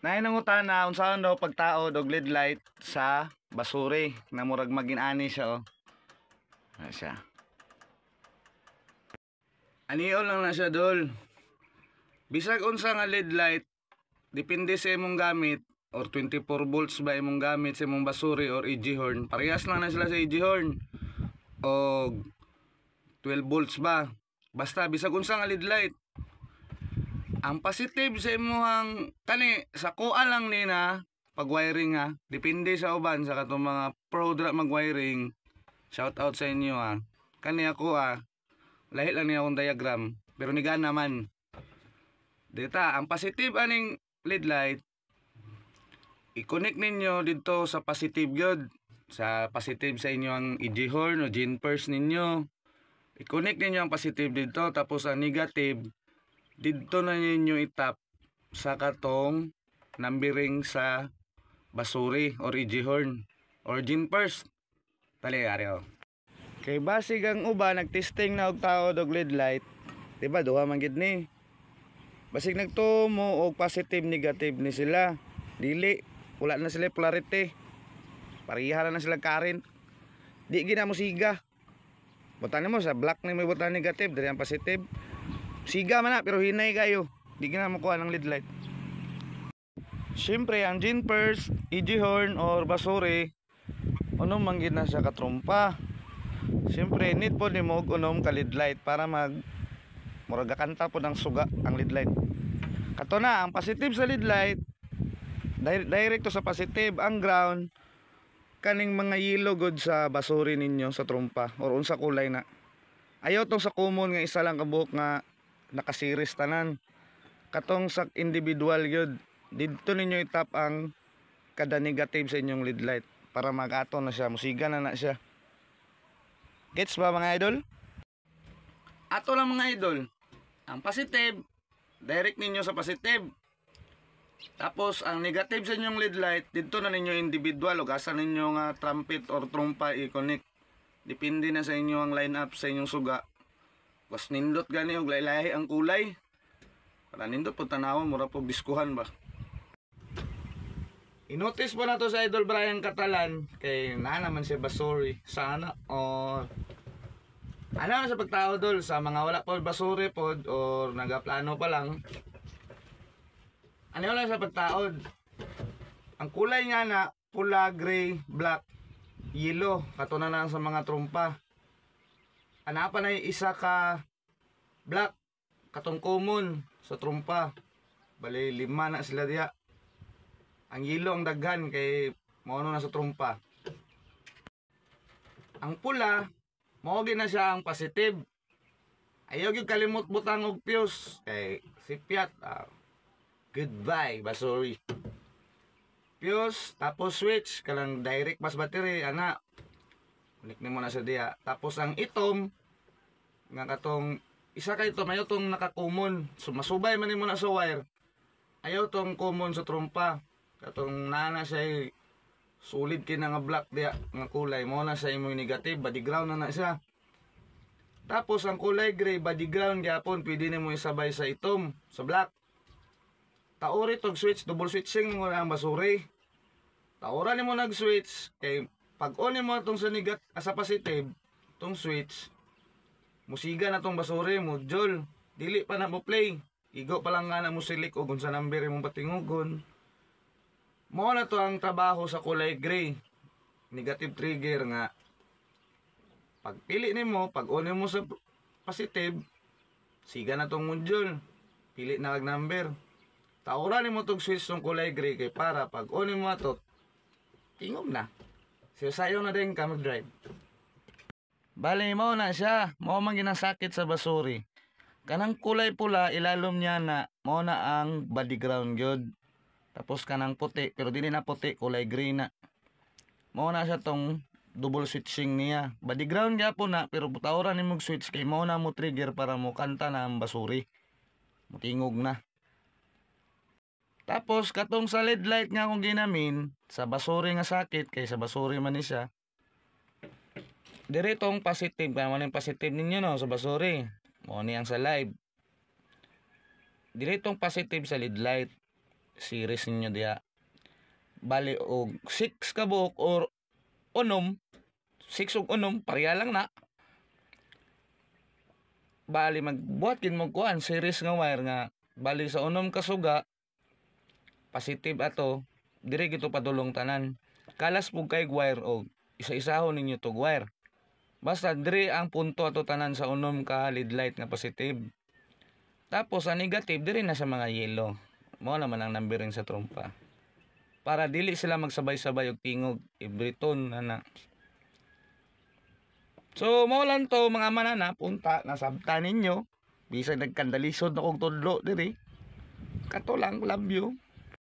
Nainangutan na unsaon daw pagtao og lead light sa basuri na murag magin-ani siya oh. Ano siya? Aniol lang na siya dol. Bisag unsa nga lead light depende sa imong gamit or 24 volts ba imong gamit sa imong basuri or EG horn. Parehas lang na sila sa EG horn. O 12 volts ba. Basta bisag unsa nga lead light. Ang positive sa imuhang kani sa kuha lang ni na pag-wiring ha. Depende sa uban sa katong mga pro dra mag-wiring. Shout out sa inyo ha. Kani ako ha. Lahi lang niya akong diagram pero niga naman. Dita, ang positive aning lead light i-connect ninyo dito sa positive gyud. Sa positive sa inyo ang EG horn o GenFirst ninyo. I-connect ninyo ang positive dito tapos ang negative dito na ninyo itap sa katong numbering sa basuri or EG horn or GenFirst. Tali ari oh. Kay basig ang uba nagtesting na og tao og lead light. Diba duha man gid ni. Basig nagtumo og positive negative ni sila. Dili wala na sila polarity. Pareha na sila current. Di gina mo siga. Butan mo sa black ni may butan negative diri ang positive. Siga man na pero hinay kayo. Di ka na makuha ng lead light. Siyempre ang GenFirst, EG horn or basuri unom man gid na siya katrumpa. Siyempre need po ni mo unom ka lead light para murag kanta po ng suga ang lead light. Kato na ang positive sa lead light direkto sa positive ang ground kaning mga yellow good sa basuri ninyo sa trumpa or unsa kulay na. Ayaw tong sa common nga isa lang kabuok nga nakasiris tanan. Katong sa individual gyud dito ninyo itap ang kada negative sa inyong lead light para mag-ato na siya, musiga na siya. Gets ba mga idol? Ato lang mga idol. Ang positive direct ninyo sa positive. Tapos ang negative sa inyong lead light dito na ninyo individual o asa ninyo nga trumpet or trumpa i-connect. Depende na sa inyo ang line up sa inyong suga. Was nindot gani og lahi-lahi ang kulay. Para nindot po tanawon mura po diskuhan ba. I-notice po na to sa Idol Brian Catalan kay na naman si basuri sana or ano sa pagtao dol sa mga wala po basuri pod or nagaplano pa lang. Ano lang sa pagtaod. Ang kulay nga na pula, gray, black, yellow katuna na sa mga trumpa. Ana pa na isa ka black katong common sa trumpa. Bali 5 na sila diha. Ang yellow ang daghan kay mao na sa trumpa. Ang pula mao na siya ang positive. Ayaw gyud kalimot butang og fuse kay sipiat. Goodbye basuri. Fuse tapos switch kanang direct bus battery ana. Kunik nimo na sa diha. Tapos ang itom nga katong isa kay itom ayaw tong naka-common. So masubay man nimo na sa wire. Ayaw tong common sa trumpa. Katong nana siya solid kina nga black diha nga kulay mo na sa imong negative body ground na siya. Tapos ang kulay gray body ground gyapon pwede nimo isabay sa itom sa black. Taori tog switch double switching mo ang basuri. Taora nimo nag-switch kay pag on mo tong sa sa positive tong switch musiga na tong basuri mo jol dili pa na mo play igo pa lang nga na mo silik og unsa number imong patingugon. Mao na to ang trabaho sa kulay gray negative trigger nga pag pili nimo pag on mo sa positive siga na tong module pili na ang number. Taura nimo tog switch tong kulay gray kay para pag on mo ato tingog na. Sayo na din ka mag-drive. Bali mo na siya. Mo man ginasakit sa basuri. Kanang kulay pula ilalom niya na mo na ang body ground gyud. Tapos kanang puti pero dili na puti kulay green na. Mo na siya tong double switching niya. Body ground gyapon na pero butawra nimo switch kay mo na mo trigger para mo kanta na ang basuri. Mutingog na. Tapos katong sa LED light nga akong ginamin sa basuri nga sakit kay sa basuri man ni siya. Diretong positive kaya mo positive ninyo no sa basuri. Mo ni ang sa live. Diretong positive sa LED light. series ninyo diya. Bali og 6 ka buok or unom, 6 ug unom pareha lang na. Bali magbuhat kin mo kuan series nga wire nga bali sa unom ka suga positive ato dire gito padulong tanan. Kalas pug kay wire og isa-isahon ninyo tog wire. Basta dire ang punto ato tanan sa unom ka lead light nga positive. Tapos ang negative dire na sa mga yellow. Mao naman ang numbering sa trompa. Para dili sila magsabay-sabay og tingog every tone na. So mao lang to mga manana, punta na sabta ninyo. Bisag nagkandalisod na kog tudlo diri. Kato lang, love you.